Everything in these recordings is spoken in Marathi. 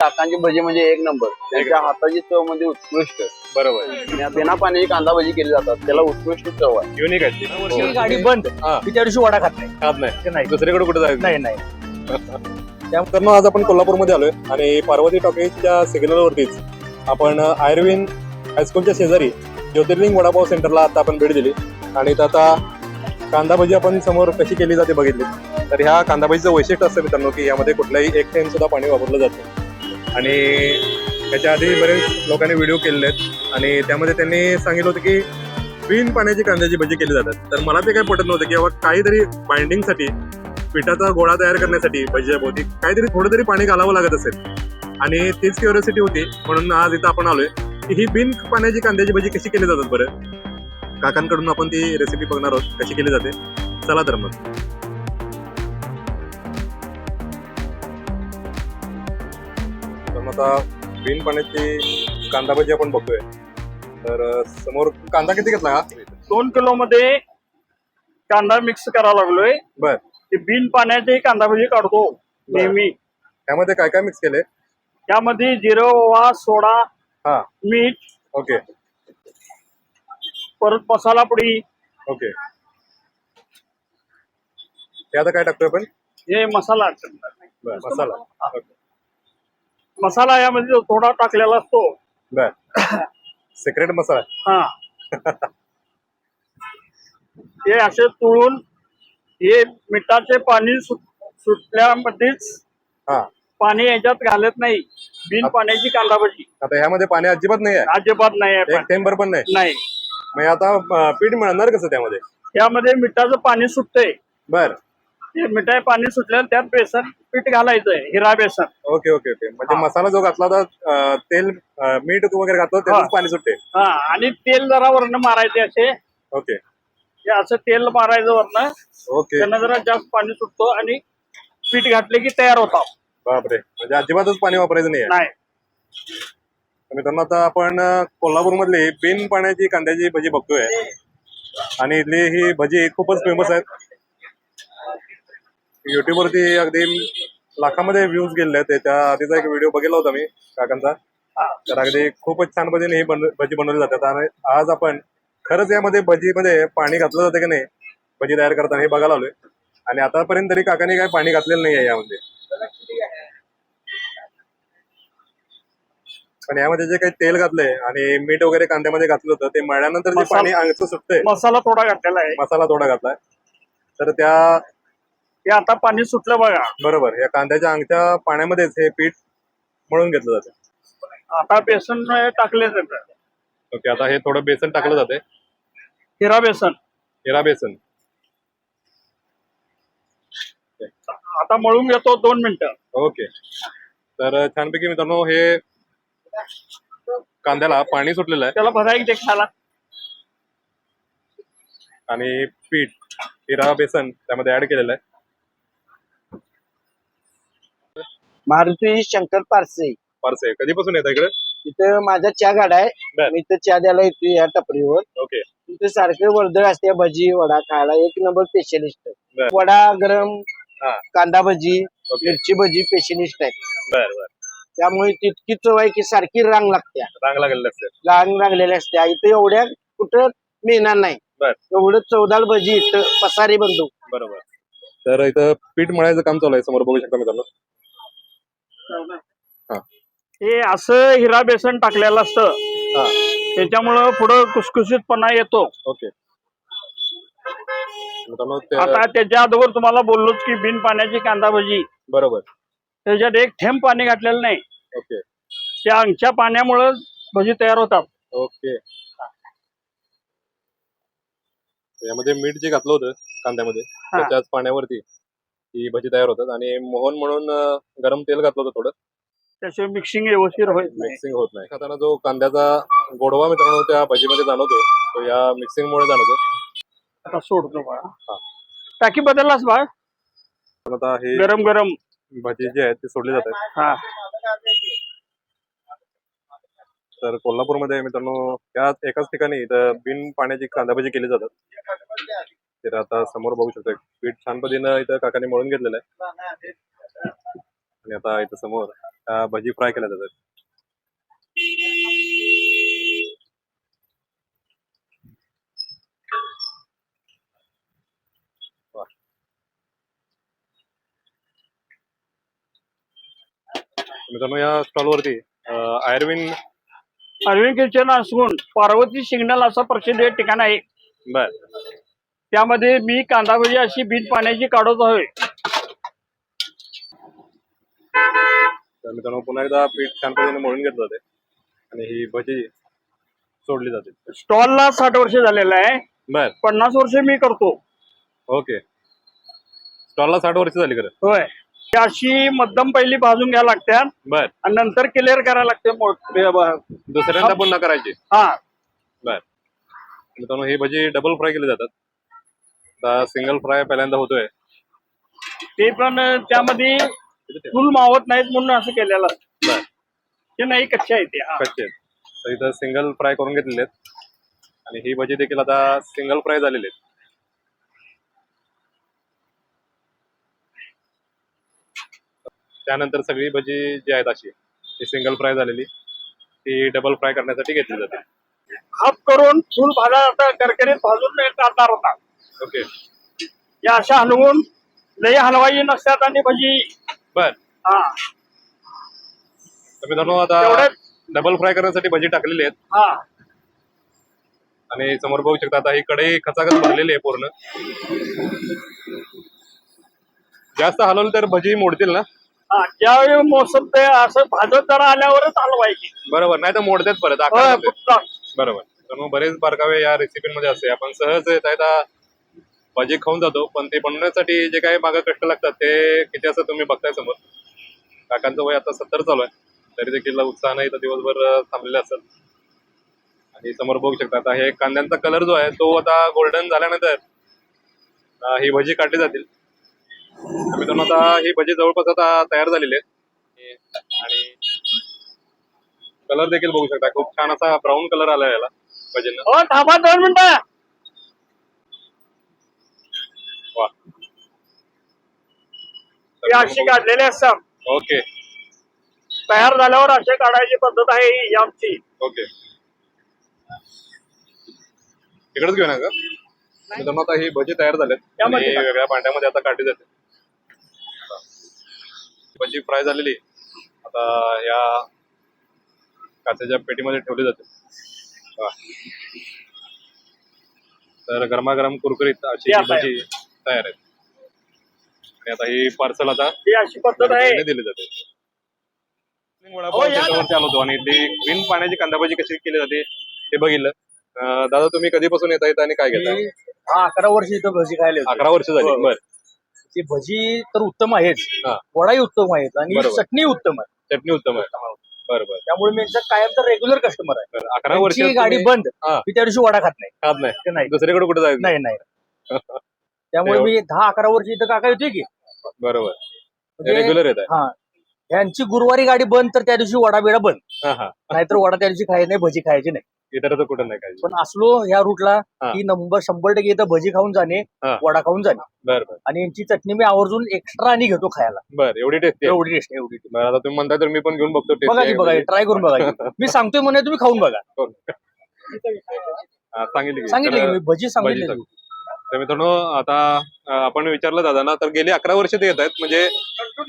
काकांची भजी म्हणजे एक नंबर. त्यांच्या हाताची चव म्हणजे उत्कृष्ट. बरोबर. बिना पाण्याची कांदा भजी केली जातात, त्याला उत्कृष्ट चव आहे. युनिक आहे ती. ही गाडी बंद हा. मी त्या दिवशी वडा खात नाही. खात नाही. ते नाही दुसरीकडे कुठे जायचं नाही नाही तर आज आपण कोल्हापूरमध्ये आलोय आणि पार्वती टॉकीजच्या सिग्नलवरतीच आपण आयुर्वेद हायस्कूलच्या शेजारी ज्योतिर्लिंग वडापाव सेंटरला आता आपण भेट दिली आणि इथं आता कांदा भजी आपण समोर कशी केली जाते बघितली. तर ह्या कांदा भजीचं वैशिष्ट्य असतं मित्रांनो की यामध्ये कुठलाही एक थेंब सुद्धा पाणी वापरलं जातं आणि त्याच्या आधी बरेच लोकांनी व्हिडिओ केलेले आहेत आणि त्यामध्ये त्यांनी सांगितलं होतं की बिन पाण्याची कांद्याची भजी केली जातात. तर मला ते काही पटत नव्हतं की बाबा काहीतरी बाइंडिंगसाठी पिठाचा गोळा तयार करण्यासाठी भजीच्या भोवती काहीतरी थोडं तरी पाणी घालावं लागत असेल आणि तीच क्युरियोसिटी होती म्हणून आज इथं आपण आलोय की ही बिन पाण्याची कांद्याची भजी कशी केली जातात. बरं काकांकडून आपण ती रेसिपी बघणार आहोत कशी केली जाते. चला तर मग. तर मग आता बिन पाण्याची कांदा भजी आपण बघतोय. तर समोर कांदा किती घेतला हा? 2 किलो मध्ये कांदा मिक्स करायला लागलोय. बर. ते बिन पाण्याचे कांदा भजी काढतो नेहमी. त्यामध्ये काय काय मिक्स केले? त्यामध्ये जिरं, ओवा, सोडा, हा. मीठ, ओके परत मसाला पुडी. ओके. हे आता काय टाकतोय आपण? हे मसाला बर मसाला. ओके. मसाला यामध्ये थोडा टाकलेला असतो. बर. सिक्रेट मसाला. हा हे असे तुळून हे मिठाचे पाणी सुटल्यामध्येच हा. पाणी याच्यात घालत नाही. बिन पाण्याची कांदा भजी आता ह्यामध्ये पाणी अजिबात नाही आहे. अजिबात नाही आहे. एक थेंबर पण नाही. नाही. मग आता पीठ मिळणार कसं त्यामध्ये? यामध्ये मिठाचं पाणी सुटतंय. बर. ते मिठाचे पाणी सुटल्यावर त्यात बेसन पीठ घालायचंय. हिरा बेसन. Okay okay okay. म्हणजे मसाला जो घातला होता तेल मीठ वगैरे घातलं त्याच पाणी सुटते. हा आणि तेल जरा वरनं मारायचे असे. ओके. हे असं तेल मारायचं वरनं. ओके. त्यांना जरा जास्त पाणी सुटतो आणि पीठ घातले की तयार होतात. बापरे. म्हणजे अजिबातच पाणी वापरायचं नाही. मित्रांनो आता आपण कोल्हापूर मधली बिन पाण्याची कांद्याची भजी बघतोय आणि इथली ही भजी खूपच फेमस आहे. युट्यूब वरती अगदी लाखामध्ये व्ह्यूज गेले आहेत. त्याच्या आधीचा एक व्हिडिओ बघितला होता मी काकांचा. तर अगदी खूपच छान पद्धतीने ही भजी बनवली जातात आणि आज आपण खरंच यामध्ये भजीमध्ये पाणी घातलं जातं की नाही भजी तयार करताना हे बघायला आलोय आणि आतापर्यंत तरी काकांनी काही पाणी घातलेलं नाही आहे यामध्ये. पण यामध्ये जे काही तेल घातलंय आणि मीठ वगैरे कांद्यामध्ये घातलं होतं ते मळल्यानंतर जे पाणी अंगचं सुटतंय. मसाला थोडा घातलेला आहे. मसाला थोडा घातलाय. तर ते आता पाणी सुटलं बघा. बरोबर. या कांद्याच्या अंगच्या पाण्यामध्येच हे पीठ मळून घेतलं जातं. आता बेसन टाकले जातं. ओके. आता हे थोडं बेसन टाकलं जाते. हिरा बेसन. हिरा बेसन. आता मळून घेतो 2 मिनिटं. ओके. तर छानपैकी मित्रांनो हे कांद्याला पाणी सुटलेलं आहे त्याला भरायला ते खायला आणि पीठ हिरा बेसन त्यामध्ये ऍड केलेलं आहे. मारुती शंकर पारसे. पारसे कधीपासून येतं इकडे? इथं माझ्या चहा गाडा आहे. मी इथं चहा द्यायला येतो या टपरीवर. ओके. इथे सारखे वर्दळ असते भजी वडा खायला. एक नंबर स्पेशलिस्ट. बर. वडा गरम, हा. कांदा भजी, ओके. मिरची भजी स्पेशलिस्ट आहे. बर बर. त्यामुळे तितकी चव आहे की सारखी रांग लागते. रांग लागलेलं असते. रांग लागलेल्या असत्या. इथे एवढ्या कुठं मिळणार नाही. बर. एवढं चवदार भजी इथं पसारी बंधू. बरोबर. तर इथं पीठ मळायचं काम चालू आहे समोर बघू शकता मित्रांनो. हा. हे असं हिरा बेसन टाकलेलं असतं. हा. त्याच्यामुळं पुढं कुसकुशीतपणा येतो. ओके. मित्रांनो आता त्याच्या अगोदर तुम्हाला बोललोच की बिन पाण्याची कांदा भजी. बरोबर. त्याच्यात एक थेंब पाणी घातलेलं नाही. ओके. त्या अंगच्या पाण्यामुळे भजी तयार होतात. ओके. यामध्ये मीठ जे घातलं होतं कांद्यामध्ये त्याच्याच पाण्यावरती ही भजी तयार होतात आणि मोहन म्हणून गरम तेल घातलं होतं थोडं. त्याशिवाय मिक्सिंग व्यवस्थित होत नाही. मिक्सिंग होत नाही. खाताना जो कांद्याचा गोडवा मित्रांनो त्या भजीमध्ये जाणवतो तो या मिक्सिंग मुळे जाणवतो. आता सोडतो बघा. टाकी बदललास बा. आता हे गरम गरम भजी जे आहेत ते सोडले जातात. हा. तर कोल्हापूरमध्ये मित्रांनो या एकाच ठिकाणी इथं बिन पाण्याची कांदा भजी केली जातात. तर आता समोर बघू शकतो पीठ छान पद्धतीनं इथं काकांनी मळून घेतलेलं आहे. आणि आता इथं समोर भजी फ्राय केल्या जातात. वा. मित्रांनो या स्टॉलवरती आयर्विन अरविंद किचन असून पार्वती सिग्नल असं प्रसिद्ध एक ठिकाण आहे. बर त्यामध्ये मी कांदा भजी अशी बिन पाण्याची काढत आहे. तर मित्रांनो पुन्हा एकदा पीठ छान पद्धतीने मळून घेतलं जाते आणि ही भजी सोडली जाते. स्टॉलला 60 वर्ष झालेलं आहे. बर 50 वर्ष मी करतो. ओके. स्टॉलला 60 वर्ष झाली खरं. होय. ती अशी मध्यम पहिली भाजून घ्यायला लागतात बर आणि नंतर क्लिअर करायला लागते. दुसऱ्यांदा पुन्हा करायची. हा बर मित्रांनो ही भजी डबल फ्राय केली जातात. आता सिंगल फ्राय पहिल्यांदा होतोय. ते पण त्यामध्ये फुल मावत नाहीत म्हणून असं केलेलं असतं. बर ते नाही कच्चे आहे ते. कच्चे आहेत. तर इथं सिंगल फ्राय करून घेतलेले आहेत आणि ही भजी देखील आता सिंगल फ्राय झालेली आहेत. त्यानंतर सगळी भजी जी आहेत अशी ती सिंगल फ्राय झालेली ती डबल फ्राय करण्यासाठी घेतली जाते. हाफ करून फुल भाजा जाता करकरीत भाजून काढणार होता. ओके. या अशा हलवून लई हलवाई नसतात आणि भजी. बर हा तर मित्रांनो आता तेवढ्यात डबल फ्राय करण्यासाठी भजी टाकलेली आहेत हा आणि समोर बघू शकता आता ही कढई खचाखच भरलेली आहे पूर्ण. जास्त हलवलं तर भजी मोडतील ना. हा ज्यावेळी मोसम ते असं भाजत जरा आल्यावरच हलवायची. बरोबर नाही तर मोडतात परत होय, आकार जाते. फुटतात. बरोबर. तर मग बरेच बारकावे या रेसिपीमध्ये असते. आपण सहज येता भजी खाऊन जातो पण ते बनवण्यासाठी जे काही मागे कष्ट लागतात ते किती असं तुम्ही बघताय समोर. काकांचं वय आता 70 चालू आहे तरी देखील उत्साहाने इथं दिवसभर थांबलेले असतात. आणि समोर बघू शकता आता हे कांद्यांचा कलर जो आहे तो आता गोल्डन झाल्यानंतर ही भजी काढली जातील. मित्रांनो आता ही भजी जवळपास आता तयार झालेली आहे आणि कलर देखील बघू शकता खूप छान असा ब्राऊन कलर आला याला भजींना. हो थांबा 2 मिनिटं. वा. ही अशी काढलेली असतात. ओके तयार झाल्यावर अशी काढायची पद्धत आहे ही आमची. ओके इकडेच घेऊ नका. मित्रांनो आता ही भजी तयार झालेत त्यामध्ये आणि वेगळ्या भांड्यामध्ये आता काढली जाते. भजी फ्राय झालेली आता या काचेच्या पेटीमध्ये ठेवली जाते. वा. तर गरमागरम कुरकुरीत अशी ही भजी तयार आहे आणि आता ही पार्सल आता ही अशी पद्धत आहे. दिली जाते. वडापाव त्याच्यावरती आलो होतो आणि ती बिन पाण्याची कांदा भजी कशी केली जाते हे बघितलं. दादा तुम्ही कधीपासून येता येत आणि काय घेता? 11 वर्ष इथं भजी खायला 11 वर्ष झाली. बर ती भजी तर उत्तम आहेच, हा. वडाही उत्तम आहेत आणि बरोबर. चटणी उत्तम आहे. चटणी उत्तम आहे. बरं त्यामुळे मी यांचा कायमचा रेग्युलर कस्टमर आहे. 11 वर्ष त्यांची गाडी बंद हा. मी त्या दिवशी वडा खात नाही. खात नाही. ते नाही दुसरीकडे कुठे जायचं नाही नाही त्यामुळे मी 10-11 वर्ष इथं काका येतोय की बरोबर म्हणजे- रेग्युलर येत आहे. हा यांची गुरुवारी गाडी बंद तर त्या दिवशी वडा बिडा बंद, हा हा नाहीतर वडा त्या दिवशी खायचं नाही, भजी खायची नाही. इतर तर कुठं नाही काय. पण असलो ह्या रूटला हा. की नंबर 100% इथं भजी खाऊन जाणे, हा. वडा खाऊन जाणे बर बर आणि यांची चटणी मी आवर्जून एक्स्ट्रा आणि घेतो खायला. बर एवढी टेस्टी आहे. एवढी टेस्ट एवढी taste. बरं आता तुम्ही म्हणताय तर मी पण घेऊन बघतो. बघा की बघा ट्राय करून बघा की. मी सांगतोय म्हणे तुम्ही खाऊन बघा. सांगितली सांगितलं की मी भजी सांगितली. तर मित्रांनो आता आपण विचारलं दादांना तर गेली 11 वर्ष ते येत आहेत. म्हणजे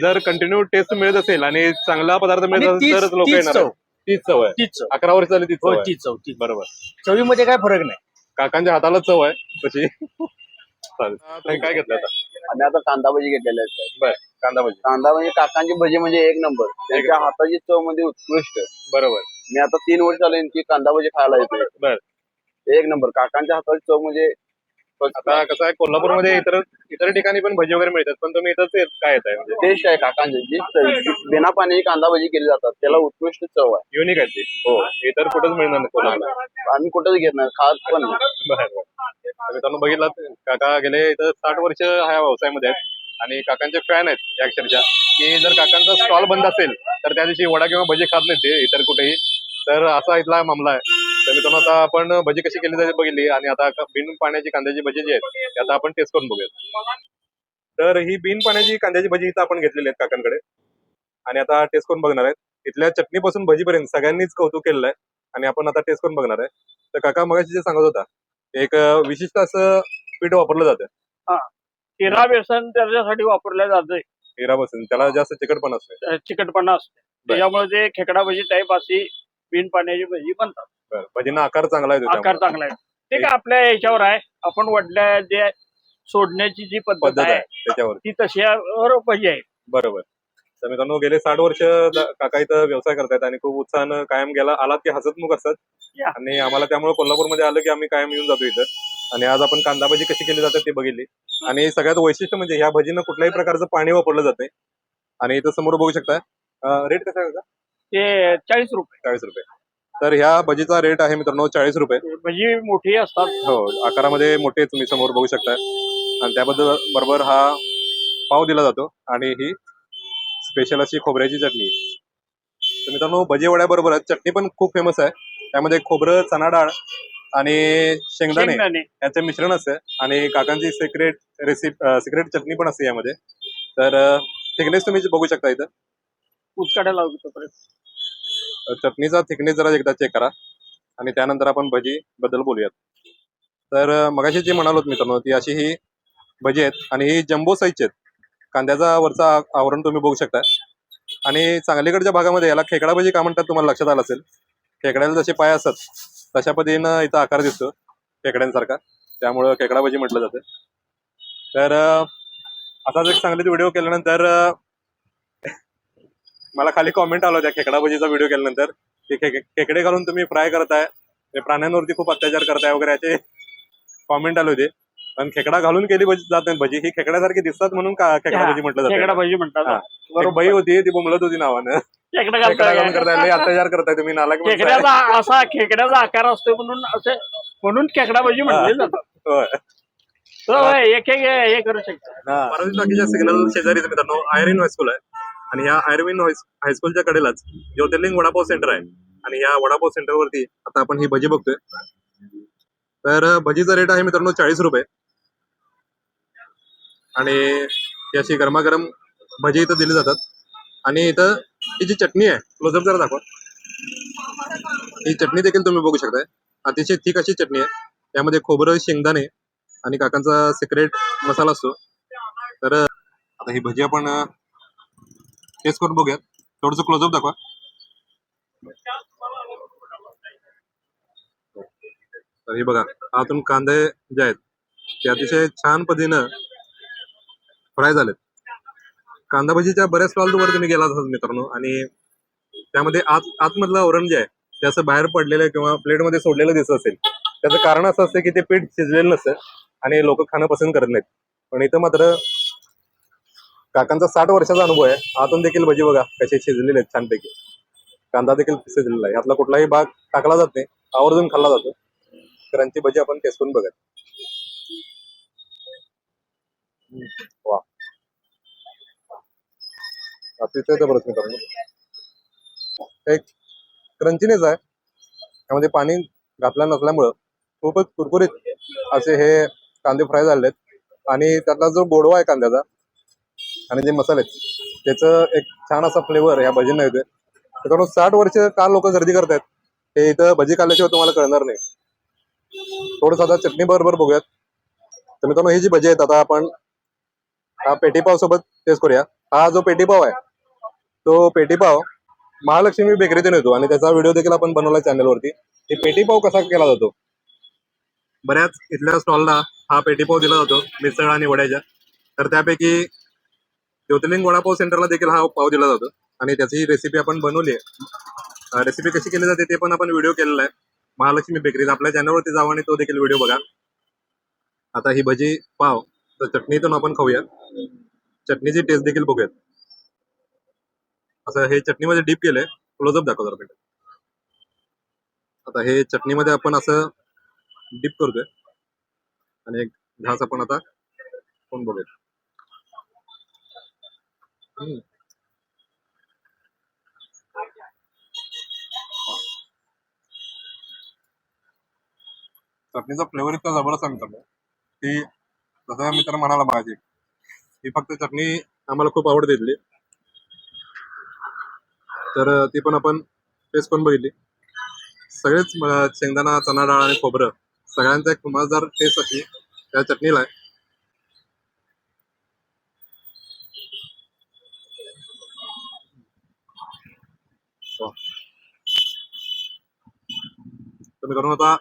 जर कंटिन्यू टेस्ट मिळत असेल आणि चांगला पदार्थ मिळत आणि असेल तरच लोक तीच येणार चव. आहेत. तीच चव आहे. तीच चव. 11 वर्ष झाली तीच चव हो, आहे. तीच चव तीच. बरोबर चवीमध्ये काय फरक नाही. काकांच्या हाताला चव आहे तशी. चालेल तुम्ही काय घेतलं आता? आम्ही आता कांदा भजी घेतलेले आहेत. बर कांदा भजी. कांदा म्हणजे काकांची भजी म्हणजे एक नंबर. त्यांच्या हाताची चव म्हणजे उत्कृष्ट. बरोबर मी आता 3 वर्ष झाले की कांदा भजी खायला येतोय. बर एक नंबर काकांच्या हाताची चव म्हणजे आता कसं आहे कोल्हापूरमध्ये इतर ठिकाणी पण भजी वगैरे मिळतात पण तुम्ही इथंच काय येत आहे म्हणजे टेस्ट आहे काकांची. जी बिना पाणी कांदा भजी केली जातात त्याला उत्कृष्ट चव आहे. युनिक आहे ती. हो इतर कुठंच मिळणार नाही कोणाला. आम्ही कुठेच घेत नाही, खात पण नाही. बरं मित्रांनो बघितलं काका गेले इथं 60 वर्ष ह्या व्यवसायामध्ये आहेत आणि काकांचे फॅन आहेत या अक्षरशः की जर काकांचा स्टॉल बंद असेल तर त्या दिवशी वडा किंवा भजी खात नाही ते इतर कुठेही. तर असा इथला मामला आहे. तर मित्रांनो आता आपण भजी कशी केली जाते बघितली आणि आता बिन पाण्याची कांद्याची भजी जी आहेत ती आता आपण टेस्ट करून बघूयात. तर ही बिन पाण्याची कांद्याची भजी इथं आपण घेतलेली आहेत काकांकडे आणि आता टेस्ट करून बघणार आहेत इथल्या चटणीपासून भजीपर्यंत सगळ्यांनीच कौतुक केलेलं आहे आणि आपण आता टेस्ट करून बघणार आहे. तर काका मगाशी जे सांगत होता एक विशिष्ट असं पीठ वापरलं जातं हिरा बेसन त्याच्यासाठी वापरलं जातंय. हिरापासून, त्याला जास्त चिकटपणा असतो. चिकटपणा असतो त्याच्यामुळे ते खेकडा भजी टाईप अशी बिन पाण्याची भजी बनतात. बरं, भजींना आकार चांगला येतो आकार त्यामुळे. चांगला आहे. ते काय आपल्या याच्यावर आहे, आपण वडल्या जे सोडण्याची जी पद्धत पद्धत आहे आहे त्याच्यावर. ती तशावर भजी आहे. बरोबर. तर मित्रांनो गेले 60 वर्ष काका इथं व्यवसाय करतायत आणि खूप उत्साहानं कायम गेला आलात की हसतमुख असतात या. आणि आम्हाला त्यामुळे कोल्हापूरमध्ये आलं की आम्ही कायम येऊन जातो इथं. आणि आज आपण कांदा भजी कशी केली जातात ते बघितली आणि सगळ्यात वैशिष्ट्य म्हणजे ह्या भजीनं कुठल्याही प्रकारचं पाणी वापरलं जात नाही. आणि इथं समोर बघू शकता रेट कसा आहे का? ते 40 रुपये 40 रुपये. तर ह्या भजीचा रेट आहे मित्रांनो 40 रुपये. भजी मोठी असतात. हो, आकारामध्ये मोठे तुम्ही समोर बघू शकता आणि त्याबद्दल बरोबर हा पाव दिला जातो आणि ही स्पेशल अशी खोबऱ्याची चटणी. तर मित्रांनो भजी वड्याबरोबर चटणी पण खूप फेमस आहे. त्यामध्ये खोबरं, चणा डाळ आणि शेंगदाणे शेंगदाणे याचे मिश्रण असते आणि काकांची सिक्रेट चटणी पण असते यामध्ये. तर थिकनेस तुम्ही बघू शकता इथं. उचकाड्याला लावतो परत. चटणीचा थिकनेस जरा एकदा चेक करा आणि त्यानंतर आपण भजी बद्दल बोलूयात. तर मगाशी जे म्हणालो मित्रांनो ती अशी ही भजी आहेत आणि ही जम्बो साईजची आहेत. कांद्याचा वरचा आवरण तुम्ही बघू शकता आणि सांगलीकडच्या भागामध्ये याला खेकडा भजी का म्हणतात तुम्हाला लक्षात आलं असेल. खेकड्याला जसे पाय असतात तशा पद्धतीनं इथं आकार दिसतो खेकड्यांसारखा, त्यामुळं खेकडा भजी म्हटलं जातं. तर असाच एक सांगलीत व्हिडिओ केल्यानंतर मला खाली कॉमेंट आलं त्या खेकडा भजीचा व्हिडिओ केल्यानंतर की खेकडे घालून तुम्ही फ्राय करताय, प्राण्यांवरती खूप अत्याचार करताय वगैरे याचे कॉमेंट आले होते. पण खेकडा घालून केली भजी जात नाही, भजी ही खेकड्यासारखी दिसतात म्हणून खेकडा भजी म्हटलं खेकडा जातं. भजी म्हणतात. एक बाई होती ती बोंबलत होती नावानं खेकडा खेकडा घालून घालतात. करताय, लय अत्याचार करताय तुम्ही नालायक माणसं आहे. खेकड्याचा आकार असतो म्हणून असं म्हणून खेकडा भजी म्हणले जातात. होय. एक हे करू शकतो. पारवी टाकीच्या सिग्नल शेजारीच मित्रांनो आयर्विन हायस्कूल आहे आणि या आयर्विन हायस्कूलच्या कडेलाच ज्योतिर्लिंग वडापाव सेंटर आहे आणि या वडापाव सेंटरवरती आता आपण ही भजी बघतोय. तर भजीचा रेट आहे मित्रांनो 40 रुपये आणि ही अशी गरमागरम भजी इथं दिली जातात. आणि इथं ही जी चटणी आहे क्लोजअप जरा दाखवा. ही चटणी देखील तुम्ही बघू शकताय, अतिशय थिक अशी चटणी आहे. त्यामध्ये खोबरं, शेंगदाणे आणि काकांचा सिक्रेट मसाला असतो. तर आता ही भजी आपण टेस्ट करून बघूयात. थोडंसं क्लोजअप दाखवा. तर हे बघा आतून कांदे जे आहेत ते अतिशय छान पद्धतीनं फ्राय झालेत. कांदा भजीच्या बऱ्याच स्टॉलवर तुम्ही गेला असाल मित्रांनो आणि त्यामध्ये आतमधलं आवरण जे आहे ते असं बाहेर पडलेलं किंवा प्लेटमध्ये सोडलेलं दिसत असेल. त्याचं कारण असं असतं की ते पीठ शिजलेलं नसतं आणि लोक खाणं पसंत करत नाहीत. पण इथं मात्र काकांचा 60 वर्षाचा अनुभव आहे. आतून देखील भजी बघा कसे शिजलेले आहेत छानपैकी. कांदा देखील शिजलेला आहे, यातला कुठलाही भाग टाकला जात नाही, आवर्जून खाल्ला जातो. क्रंची भजी आपण टेस्ट करून बघा. वा, अतिशय जबरदस्त मित्रांनो. एक क्रंचीनेस आहे, त्यामध्ये पाणी घातलं नसल्यामुळं खूपच कुरकुरीत असे हे कांदे फ्राय झाले आहेत आणि त्यातला जो गोडवा आहे कांद्याचा आणि जे मसाले आहेत त्याचं एक छान असा फ्लेवर ह्या भजींना येतोय. मित्रांनो 60 वर्ष का लोक गर्दी करतायत हे इथं भजी खाल्ल्याशिवाय तुम्हाला कळणार नाही. थोडंसं आता चटणी बरोबर बघूयात. तर मित्रांनो ही जी भजी आहेत आता आपण हा पेटीपाव सोबत टेस्ट करूया. हा जो पेटीपाव आहे तो पेटीपाव महालक्ष्मी बेकरीतून येतो आणि त्याचा व्हिडिओ देखील आपण बनवला चॅनलवरती. हे पेटीपाव कसा केला जातो, बऱ्याच इथल्या स्टॉलला हा पेटीपाव दिला जातो मिसळ आणि वड्याच्या. तर त्यापैकी ज्योतिर्लिंग वडापाव सेंटरला देखील हा पाव दिला जातो आणि त्याची रेसिपी आपण बनवली आहे. रेसिपी कशी केली जाते ते पण आपण व्हिडिओ केलेला आहे महालक्ष्मी बेकरीत. आपल्या चॅनलवरती जावा आणि तो देखील व्हिडिओ बघा. आता ही भजी पाव तर चटणीतून आपण खाऊया, चटणीची टेस्ट देखील बघूयात. असं हे चटणीमध्ये डीप केलंय, क्लोजअप दाखव जरा बेटा. आता हे चटणीमध्ये आपण असं डीप करतोय आणि एक घास आपण आता कोण बघूयात. चटणीचा फ्लेवर इतका जबरदस्त आहे मित्रांनो की जसं मित्र म्हणाला माझी ही फक्त चटणी आम्हाला खूप आवडते इथली. तर ती पण आपण टेस्ट करून बघितली. सगळेच शेंगदाणा, चणा डाळ आणि खोबरं सगळ्यांचा एक मजेदार टेस्ट अशी त्या चटणीला आहे. तर मित्रांनो आता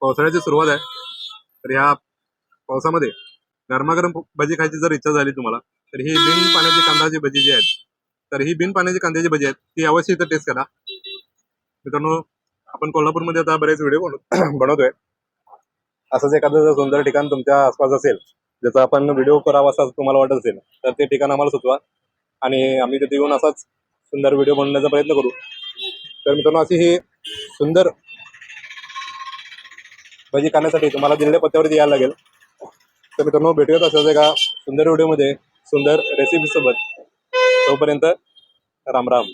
पावसाळ्याची सुरुवात आहे, तर ह्या पावसामध्ये गरमागरम भजी खायची जर इच्छा झाली तुम्हाला तर ही बिन पाण्याची कांद्याची भजी जी आहेत, तर ही बिन पाण्याची कांद्याची भजी आहेत ती अवश्य इथं टेस्ट करा. मित्रांनो आपण कोल्हापूरमध्ये आता बरेच व्हिडिओ बनवतोय. असंच एखादं सुंदर ठिकाण तुमच्या आसपास असेल ज्याचा आपण व्हिडिओ करावा असं तुम्हाला वाटत असेल तर ते ठिकाण आम्हाला सुचवा आणि आम्ही तिथे येऊन असाच सुंदर व्हिडिओ बनवण्याचा प्रयत्न करू. तर मित्रांनो अशी ही सुंदर भजी खाण्यासाठी तुम्हाला दिलेल्या पत्त्यावरती यायला लागेल. तर मित्रांनो भेटूयात अशाच एका सुंदर व्हिडिओमध्ये सुंदर रेसिपी सोबत. तोपर्यंत राम राम.